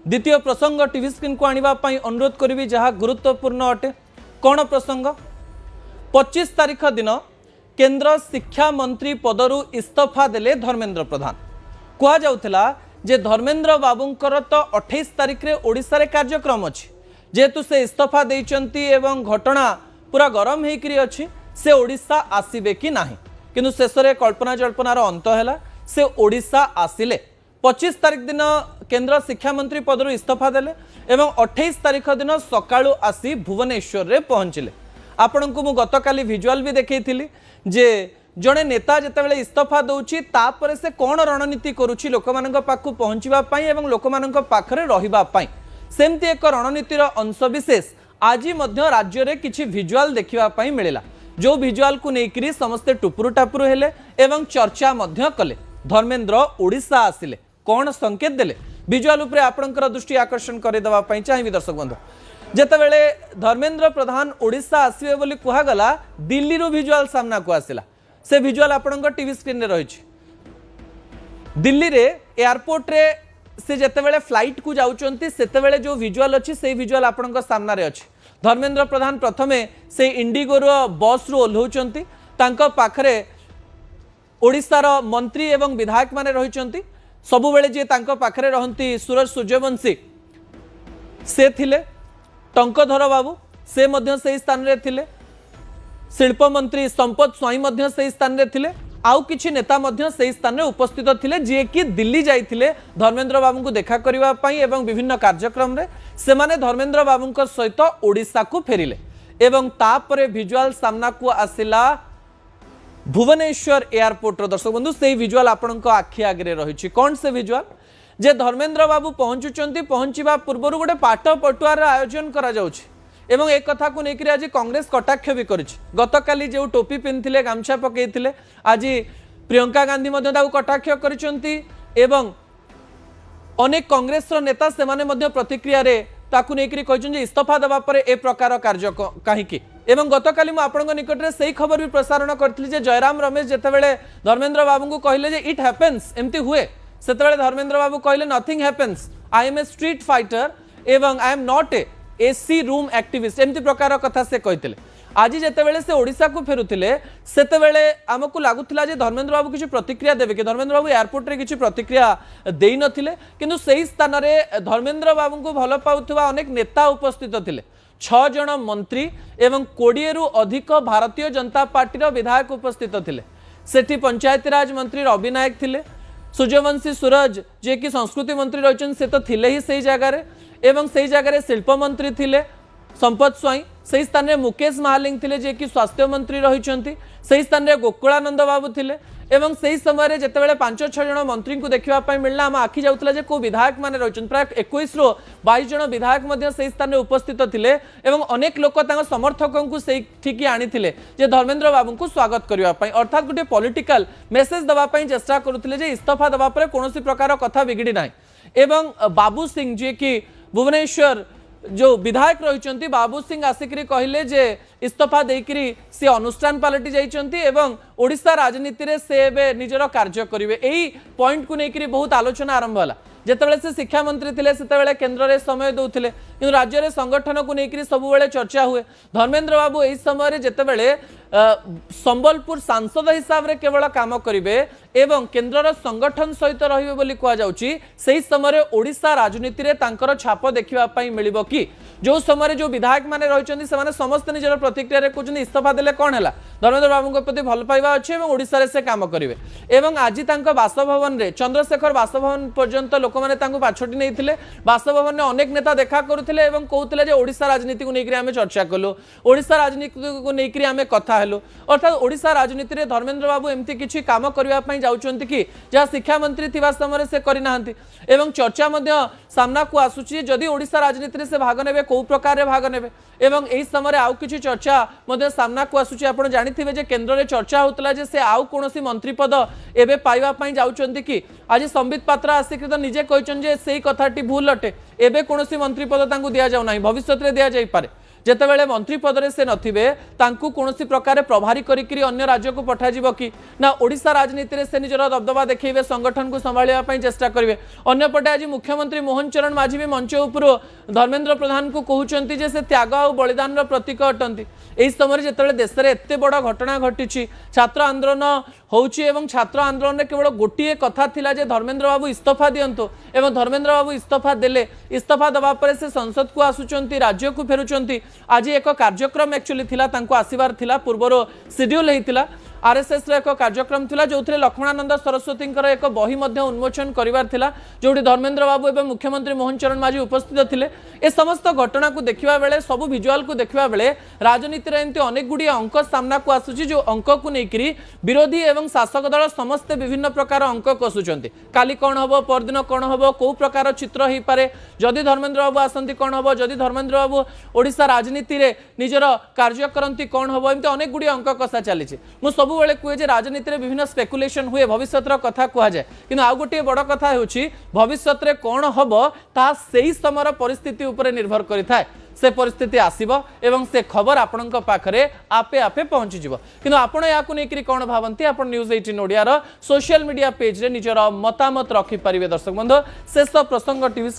द्वितीय प्रसंग TV screen को आने अनुरोध करी जहाँ गुरुत्वपूर्ण अटे। कौन प्रसंग? 25 तारीख दिन केंद्र शिक्षा मंत्री पदरु इस्तीफा देले धर्मेंद्र प्रधान। कहुला जे धर्मेंद्र बाबूंकर तो 28 तारीख रे ओडिशा रे कार्यक्रम अच्छी, जेहेतु से इस्तीफा देइचंती एवं घटना पूरा गरम होकर अच्छी, से ओडिशा आसीबे कि नाही, किंतु शेष में कल्पना जल्पनार अंत है। से ओडिशा आसिले 25 तारीख दिन केंद्र शिक्षा मंत्री पदरु इस्तीफा देले एवं 28 तारीख दिन सकाळु आसी भुवनेश्वर रे पहुंचले। आपण को मु गतकाली विजुअल भी देखैथिली जे जड़े नेता जितेबाला इस्तीफा दौची तापर से कौन रणनीति करुच्ची लोकमानक पाखु पहुँचवा पाई एवं लोकमानक पाखरे रहिबा पाई। सेमती एक रणनीतिर अंशविशेष आज मध्य राज्य रे किछि विजुअल देखिबा पाई मिलिला, जो विजुअल को लेकर समस्ते टुपुरु टापुरु हेले एवं चर्चा मध्य कले। धर्मेंद्र ओडिशा आसिले कौन संकेत देले विजुअल उपरे आपणकर दृष्टि आकर्षण करदेवा चाहिए। दर्शक बंधु, जेतेबेले धर्मेंद्र प्रधान ओडिशा आसिबे बोली कुहागला, दिल्ली रो विजुअल सामना को आसिला। से विजुअल आपणकर टीवी स्क्रीन रे रहिछि। दिल्ली रे एयरपोर्ट रे से जेतेबेले फ्लाइट को जाउचंती सेतेबेले जो विजुअल अछि से विजुअल आपणकर सामना रे अछि। धर्मेंद्र प्रधान प्रथमे से इंडिगो रो बस रो ओल्हौचंती, तांको पाखरे ओडिशार मंत्री एवं विधायक माने रहिचंती। सबुबेले जे तांको पाखरे रहंती सूरज सूर्यवंशी से थिले, टंकधर बाबू से मध्य से स्थान रे थिले, शिल्प मंत्री संपत स्वाई मध्य से स्थान रे थिले, आउ किछि नेता मध्य से स्थान रे उपस्थित थिले, जे कि दिल्ली जाइथिले धर्मेंद्र बाबू को देखा करिवा पई एवं विभिन्न कार्यक्रम रे से माने धर्मेंद्र बाबू को सहित ओडिशा को फेरिले। एवं तापरे विजुअल सामना को आसिला भुवनेश्वर एयरपोर्ट रो। दर्शक बंधु, से विजुअल आपण को आखि आगे रही। कौन से विजुअल? जे धर्मेंद्र बाबू पहुंचुचंती, पहुंचवा पूर्व गोटे पाठ पटुआर आयोजन करा जाउछि एवं एक कथा को लेकर आज कांग्रेस कटाक्ष भी करिछि। गतकाली जो टोपी पिंधिले गामछा पकईथिले, आज प्रियंका गांधी मध्य ताकू कटाक्ष करिसंती एवं अनेक कांग्रेस नेता से माने मध्य प्रतिक्रिया रे ताकू लेकर कहछन इस्तीफा देबा परे ए प्रकार कार्य काहीकि। एवं गतकाली मु आपनक निकट रे सही खबर भी प्रसारण करथिली जे जयराम रमेश जेतेबेले धर्मेंद्र बाबू को कहले जे इट हैपेंस, एमती हुए, सेतेबेले धर्मेंद्र बाबू कहले nothing happens, I am a street fighter एवं I am not a AC room activist, एमती प्रकार कथा से कहते। आज जेतेबेले से ओडिशा को फेरुथिले सेतेबेले आमको लागुथिला जे धर्मेंद्र बाबू किछि प्रतिक्रिया देबे कि धर्मेंद्र बाबू एयरपोर्ट रे किछि प्रतिक्रिया देई नथिले, किंतु सेही स्थान रे धर्मेंद्र बाबू को भल पाउथुवा अनेक नेता उपस्थित थिले। 6 जण मंत्री एवं 20 रु अधिक भारतीय जनता पार्टी रो विधायक उपस्थित थिले। सेठी पंचायती राज मंत्री रवि नायक थिले, सूर्यवंशी सूरज जे कि संस्कृति मंत्री रहिछन से तो थिले ही सही जगह रे, एवं सही जगह रे शिल्प मंत्री थिले संपत स्वाई, सही स्थान रे मुकेश महालिंग थिले जे कि स्वास्थ्य मंत्री रहिछंती, सही स्थान रे गोकुलानंद बाबू थिले। एवं सही समय रे जेतेबेले 5-6 जण मंत्री को देखिबा पई मिलला, हम आखि जाउतला जे को विधायक माने रहिछन, प्राय 21 रु 22 जण विधायक मध्य सही स्थान रे उपस्थित थिले एवं अनेक लोक तांग समर्थकन को सही ठिकी आनिथिले जे धर्मेंद्र बाबू को स्वागत करिवा पई, अर्थात गुटे पॉलिटिकल मेसेज दबा पई चेष्टा करुथिले जे इस्तीफा दबा परे कोनोसी प्रकार कथा बिगिडी नाही। एवं बाबू सिंह जे कि भुवनेश्वर जो विधायक रही बाबू सिंह आसिक कहले जे इस्तीफा देकरी सी अनुष्ठान पलटि जाइछंती एवं ओडिशा राजनीति रे से एबे निजर कार्य करिवे। एही पॉइंट को लेकर बहुत आलोचना आरंभ होला। जेतेबेले से शिक्षा मंत्री थिले सेतेबेले केंद्र रे समय दउथिले, किंतु राज्य रे संगठन को लेकर सबुबेले चर्चा हुए। धर्मेंद्र बाबू एही समय रे जेतेबेले संबलपुर सांसद हिसाब रे केवल काम करिवे एवं केंद्र संगठन सहित रहिबे बोली कहा जाउची, सेही समय ओडिशा राजनीति रे तांकर छाप देखिबा पई मिलिबो कि जो समय जो विधायक माने रहिचंती से माने समस्त निजर प्रतिक्रिया रे कहउचंती इस्तीफा देले कोन हैला, धर्मेंद्र बाबू को प्रति भल पाइबा अछि एवं ओडिशा रे से काम करिवे। एवं आज तांको बासभवन रे चंद्रशेखर बासभवन पर्यंत लोक माने तांको पाछोटी नैथिले। बासभवन रे अनेक नेता देखा करुथिले एवं कहउथिले जे ओडिशा राजनीति को लेकर आमे चर्चा कलो, ओडिशा राजनीति को लेकर आमे कथा हेलो। अर्थात ओडिशा राजनीति रे धर्मेंद्र बाबू एमती किछि काम करिवा पई जाउचंती कि जहा शिक्षा मंत्री थिबा समय से करि नाहंती एवं चर्चा मध्य सामना को आसुची जदि ओडिशा राजनीति रे से भाग नेबे को प्रकार रे भाग नेबे एवं एही समय आउ किछि चर्चा मध्य सामना को आसुची। आपण जानिथिबे जे केंद्र रे चर्चा होतला जे से आउ कोनोसी मंत्री पद एबे पाइबा पई जाउचंती कि आज संबित पात्र आसिक तो निजे कहचन जे सेही कथाटी भूल अटे, एबे कोनोसी मंत्री पद तांकु दिया जाउ नाही, भविष्य रे दिया जाई पारे। जेतेबेले मंत्री पदरे से नथिबे तांकु कोनोसी प्रकार प्रभारी करिकरी अन्य राज्य को पठा जिवो कि ना ओडिशा राजनीति रे से निजर दबदबा देखैबे संगठन को संभाळिबा पई चेष्टा करिवे। अन्य पटे आज मुख्यमंत्री मोहन चरण माझी भी मंच उपर धर्मेंद्र प्रधान को कहउचंती जे से त्याग और बलिदान रो प्रतीक अटंती। एही समय जेतेबेले देश रे एते बड़ घटना घटिछि छात्र आंदोलन होउछि एवं छात्र आंदोलन रे केवल गोटिए कथा थिला जे धर्मेंद्र बाबू इस्तीफा दियंतो एवं धर्मेंद्र बाबू इस्तीफा देले इस्तीफा दबा परे से संसद को आसुचंती राज्य को फेरुचंती। आज एक कार्यक्रम एक्चुअली थिला तांको आसीबार थिला पूर्वर शेड्यूल हेतिला आरएसएस रे एक कार्यक्रम थिला जो लक्ष्मणानंद सरस्वती एक बही उन्मोचन करिवार थिला जोटी धर्मेंद्र बाबू एवं मुख्यमंत्री मोहन चरण माझी उपस्थित थिले। ए समस्त घटना को देखिबा बेले सबु विजुअल को देखिबा बेले राजनीति रे एंती अनेक गुडी अंक सामना को आसुची जो अंक को नेकरी विरोधी एवं शासक दल समस्त विभिन्न प्रकार अंक कसुचंती। काली कोन हबो परदिन कोन हबो को प्रकार चित्र हेई पारे जदि धर्मेंद्र बाबू आसंती कोन हबो जदि धर्मेंद्र बाबू ओडिशा राजनीति रे निजर कार्य करंती कोन हबो एंती अनेक गुडी अंक कसा चलीछि। मु सब बेले कहे जे राजनीति रे विभिन्न स्पेकुलेशन हुए भविष्यतर कथा कह जाए कि आउ गोटे बड़ कथा होछि भविष्यत रे कोन हबो ता सेही समर परिस्थिति उपरे निर्भर करिथाय। से परिस्थिति आसीबो एवं से खबर आपणक पाखरे आपे आपे पहुंची जिवो। किंतु आपण याकु नेकरी कोन भावंती आपण न्यूज 18 ओडिया रो सोशल मीडिया पेज रे निजर मतामत रखि परिबे। दर्शक बंधु शेष प्रसंग टीवी